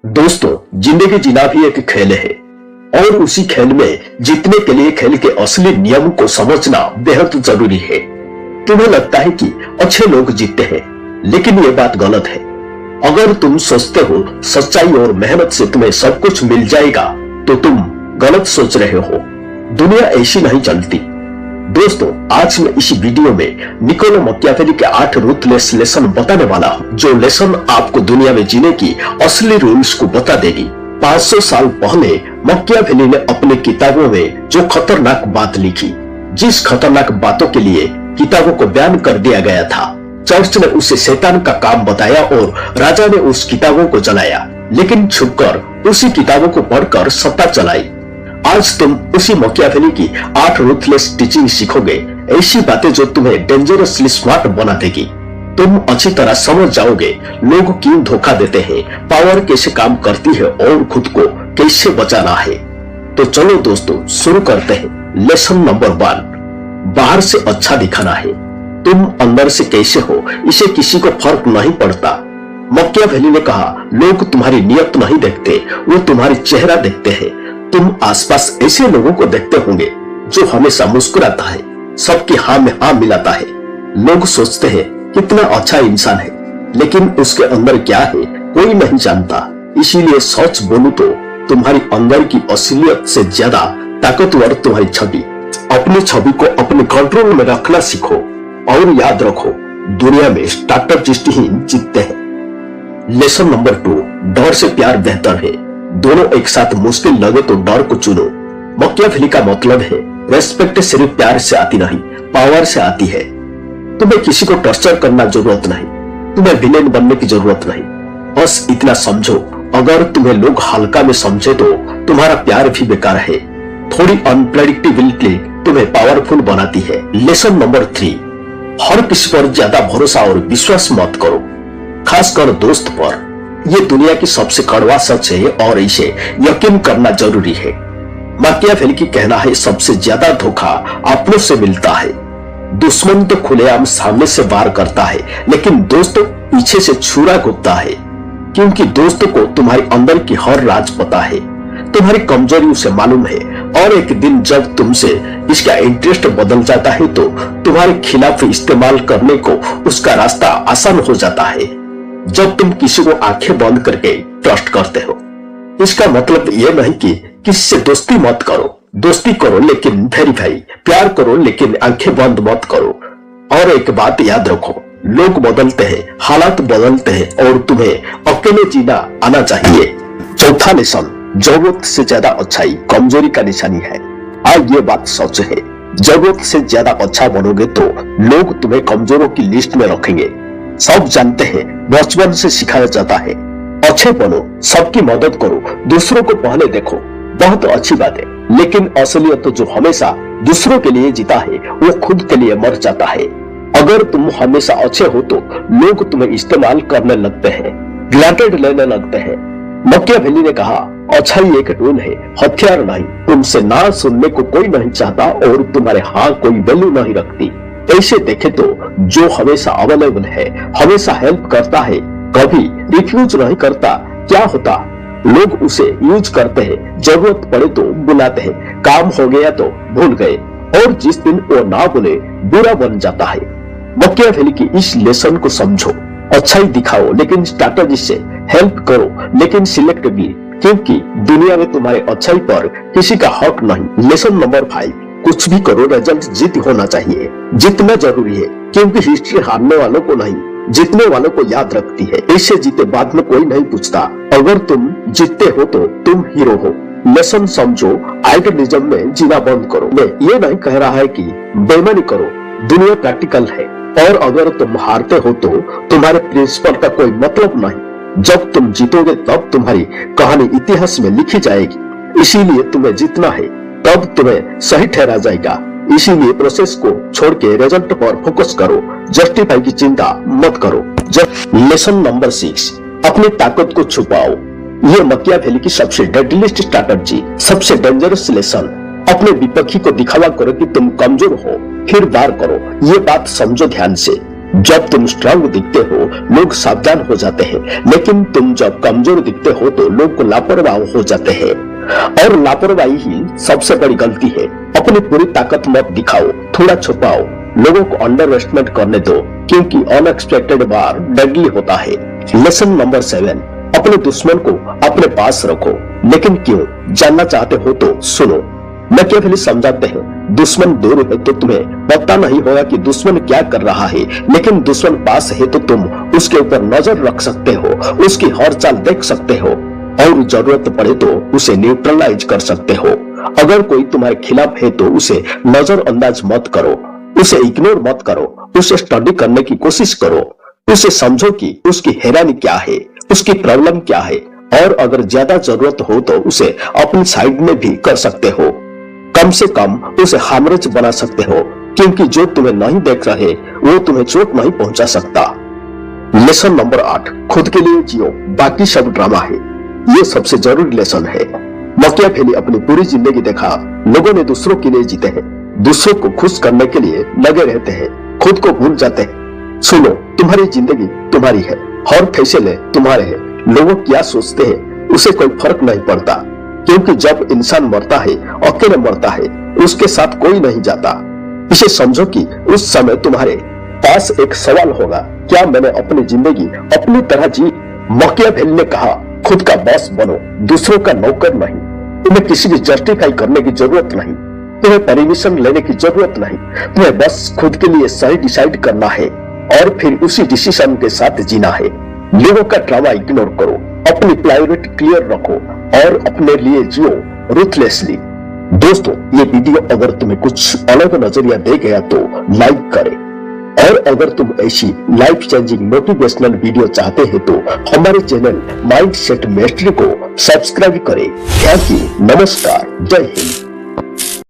दोस्तों, जिंदगी जीना भी एक खेल है और उसी खेल में जीतने के लिए खेल के असली नियम को समझना बेहद जरूरी है। तुम्हें लगता है कि अच्छे लोग जीतते हैं, लेकिन ये बात गलत है। अगर तुम सोचते हो सच्चाई और मेहनत से तुम्हें सब कुछ मिल जाएगा, तो तुम गलत सोच रहे हो। दुनिया ऐसी नहीं चलती। दोस्तों, आज मैं इसी वीडियो में निकोलो मैकियावेली के 8 रूथलेस लेसन बताने वाला हूँ, जो लेसन आपको दुनिया में जीने की असली रूल्स को बता देगी। 500 साल पहले मैकियावेली ने अपनी किताबों में जो खतरनाक बात लिखी, जिस खतरनाक बातों के लिए किताबों को बैन कर दिया गया था, चर्च ने उसे शैतान का काम बताया और राजा ने उस किताबों को जलाया, लेकिन छुपकर उसी किताबों को पढ़कर सत्ता चलाई। आज तुम उसी मैकियावेली की 8 रूथलेस टीचिंग सीखोगे, ऐसी बातें जो तुम्हें डेंजरसली स्मार्ट बना देगी। तुम अच्छी तरह समझ जाओगे लोग क्यों धोखा देते हैं, पावर कैसे काम करती है और खुद को कैसे बचाना है। तो चलो दोस्तों, शुरू करते हैं। लेसन नंबर 1, बाहर से अच्छा दिखाना है। तुम अंदर से कैसे हो, इसे किसी को फर्क नहीं पड़ता। मैकियावेली ने कहा, लोग तुम्हारी नियत नहीं देखते, वो तुम्हारी चेहरा देखते हैं। तुम आसपास ऐसे लोगों को देखते होंगे जो हमेशा मुस्कुराता है, सबकी हाँ में हाँ मिलाता है। लोग सोचते हैं कितना अच्छा इंसान है, लेकिन उसके अंदर क्या है कोई नहीं जानता। इसीलिए सच बोलूं तो तुम्हारी अंदर की असलियत से ज्यादा ताकतवर तुम्हारी छवि। अपनी छवि को अपने कंट्रोल में रखना सीखो और याद रखो, दुनिया में स्ट्रैटेजिस्ट ही जीतते हैं। लेसन नंबर 2, डर से प्यार बेहतर है। दोनों एक साथ मुश्किल लगे तो डर को चुनो। मैकियावेली का मतलब है, रेस्पेक्ट सिर्फ प्यार से आती नहीं, पावर से आती है। तुम्हें किसी को टॉर्चर करना जरूरत नहीं, तुम्हें विलेन बनने की जरूरत नहीं। बस इतना समझो, अगर तुम्हें लोग हल्का में समझे तो तुम्हारा प्यार भी बेकार है। थोड़ी अनप्रेडिक्टेबिलिटी तुम्हें पावरफुल बनाती है। लेसन नंबर 3, हर किसी पर ज्यादा भरोसा और विश्वास मत करो, खासकर दोस्त पर। ये दुनिया की सबसे कड़वा सच है और इसे यकीन करना जरूरी है। मैकियावेली की कहना है, सबसे ज्यादा धोखा अपनों से मिलता है। दुश्मन तो खुलेआम सामने से वार करता है, लेकिन दोस्त पीछे से छुरा घोंपता है, क्योंकि दोस्तों को तुम्हारे अंदर की हर राज पता है, तुम्हारी कमजोरी उसे मालूम है। और एक दिन जब तुमसे इसका इंटरेस्ट बदल जाता है, तो तुम्हारे खिलाफ इस्तेमाल करने को उसका रास्ता आसान हो जाता है। जब तुम किसी को आंखें बंद करके ट्रस्ट करते हो, इसका मतलब यह नहीं कि किसी से दोस्ती मत करो। दोस्ती करो लेकिन वेरीफाई, प्यार करो लेकिन आंखें बंद मत करो। और एक बात याद रखो, लोग बदलते हैं, हालात बदलते हैं और तुम्हें अकेले जीना आना चाहिए। चौथा लेसन, जरूरत से ज्यादा अच्छाई कमजोरी का निशानी है। आज ये बात सच है, जरूरत से ज्यादा अच्छा बनोगे तो लोग तुम्हें कमजोरों की लिस्ट में रखेंगे। सब जानते हैं, बचपन से सिखाया जाता है, अच्छे बनो, सबकी मदद करो, दूसरों को पहले देखो। बहुत अच्छी बात है, लेकिन असलियत जो हमेशा दूसरों के लिए जीता है, वो खुद के लिए मर जाता है। अगर तुम हमेशा अच्छे हो तो लोग तुम्हें इस्तेमाल करने लगते हैं, ग्रांटेड लेने लगते हैं। मैकियावेली ने कहा, अच्छाई एक टूल है, हथियार नहीं। तुमसे ना सुनने को कोई नहीं चाहता और तुम्हारे हाँ कोई वैल्यू नहीं रखती। ऐसे देखे तो जो हमेशा अवेलेबल है, हमेशा हेल्प करता है, कभी रिफ्यूज नहीं करता, क्या होता, लोग उसे यूज करते हैं, जरूरत पड़े तो बुलाते हैं, काम हो गया तो भूल गए, और जिस दिन वो ना बोले बुरा बन जाता है। मैकियावेली की इस लेसन को समझो, अच्छाई दिखाओ लेकिन स्ट्रैटेजी से, हेल्प करो लेकिन सिलेक्टिवली, क्योंकि दुनिया में तुम्हारे अच्छाई पर किसी का हक नहीं। लेसन नंबर 5, कुछ भी करो, रिजल्ट जीत होना चाहिए। जीतना जरूरी है, क्योंकि हिस्ट्री हारने वालों को नहीं, जीतने वालों को याद रखती है। ऐसे जीते बाद में कोई नहीं पूछता। अगर तुम जीतते हो तो तुम हीरो हो। लेसन समझो, आइडियलिज्म में जीना बंद करो। मैं ये नहीं कह रहा है कि बेईमानी करो, दुनिया प्रैक्टिकल है, और अगर तुम हारते हो तो तुम्हारे प्रिंसिपल का कोई मतलब नहीं। जब तुम जीतोगे तब तुम्हारी कहानी इतिहास में लिखी जाएगी। इसीलिए तुम्हें जीतना है, तब तुम्हें सही ठहरा जाएगा। इसीलिए प्रोसेस को छोड़ के रिजल्ट पर फोकस करो, जस्टिफाई की चिंता मत करो। लेसन नंबर 6, अपनी ताकत को छुपाओ। ये मैकियावेली की सबसे डेडलिस्ट स्ट्रैटेजी, सबसे डेंजरस लेसन। अपने विपक्षी को दिखावा करो कि तुम कमजोर हो, फिर वार करो। ये बात समझो ध्यान से। जब तुम स्ट्रांग दिखते हो लोग सावधान हो जाते हैं, लेकिन तुम जब कमजोर दिखते हो तो लोग लापरवाह हो जाते हैं। और लापरवाही ही सबसे बड़ी गलती है। अपनी पूरी ताकत मत दिखाओ, थोड़ा छुपाओ, लोगों को अंडर एस्टिमेट करने दो, क्योंकि अनएक्सपेक्टेड वार डेडली होता है। लेसन नंबर 7, अपने दुश्मन को अपने पास रखो। लेकिन क्यों? जानना चाहते हो तो सुनो। मैकियावेली समझाते हैं, दुश्मन दूर है तो तुम्हें पता नहीं होगा कि दुश्मन क्या कर रहा है, लेकिन दुश्मन पास है तो तुम उसके ऊपर नजर रख सकते हो, उसकी हर चाल देख सकते हो और जरूरत पड़े तो उसे न्यूट्रलाइज कर सकते हो। अगर कोई तुम्हारे खिलाफ है तो उसे नजरअंदाज मत करो, उसे इग्नोर मत करो, उसे स्टडी करने की कोशिश करो, उसे समझो कि उसकी हैरानी क्या है, उसकी प्रॉब्लम क्या है, और अगर ज्यादा जरूरत हो तो उसे अपनी साइड में भी कर सकते हो। कम से कम उसे हार्मलेस बना सकते हो, क्योंकि जो तुम्हें नहीं देख रहे वो तुम्हें चोट नहीं पहुंचा सकता। लेसन नंबर 8, खुद के लिए जियो, बाकी सब ड्रामा है। ये सबसे जरूरी लेसन है। मैकियावेली अपनी पूरी जिंदगी देखा लोगों ने दूसरों के लिए जीते हैं, दूसरों को खुश करने के लिए लगे रहते हैं, खुद को भूल जाते हैं। सुनो, तुम्हारी जिंदगी तुम्हारी है, हर फैसले तुम्हारे हैं। लोग क्या सोचते हैं उसे कोई फर्क नहीं पड़ता, क्योंकि जब इंसान मरता है अकेले मरता है, उसके साथ कोई नहीं जाता। इसे समझो कि उस समय तुम्हारे पास एक सवाल होगा, क्या मैंने अपनी जिंदगी अपनी तरह जी? मैकियावेली ने कहा, खुद का बॉस बनो, दूसरों का नौकर नहीं। तुम्हें किसी की जस्टिफाई करने की जरूरत नहीं, तुम्हें परमिशन लेने की जरूरत नहीं, तुम्हें बस खुद के लिए सही डिसाइड करना है और फिर उसी डिसीजन के साथ जीना है। लोगों का ड्रामा इग्नोर करो, अपनी प्रायोरिटी क्लियर रखो और अपने लिए जियो रूथलेसली। दोस्तों, ये वीडियो अगर तुम्हें कुछ अलग नजरिया दे गया तो लाइक करें, और अगर तुम ऐसी लाइफ चेंजिंग मोटिवेशनल वीडियो चाहते हैं तो हमारे चैनल माइंडसेट मास्टरी को सब्सक्राइब करें। थैंक यू, नमस्कार, जय हिंद।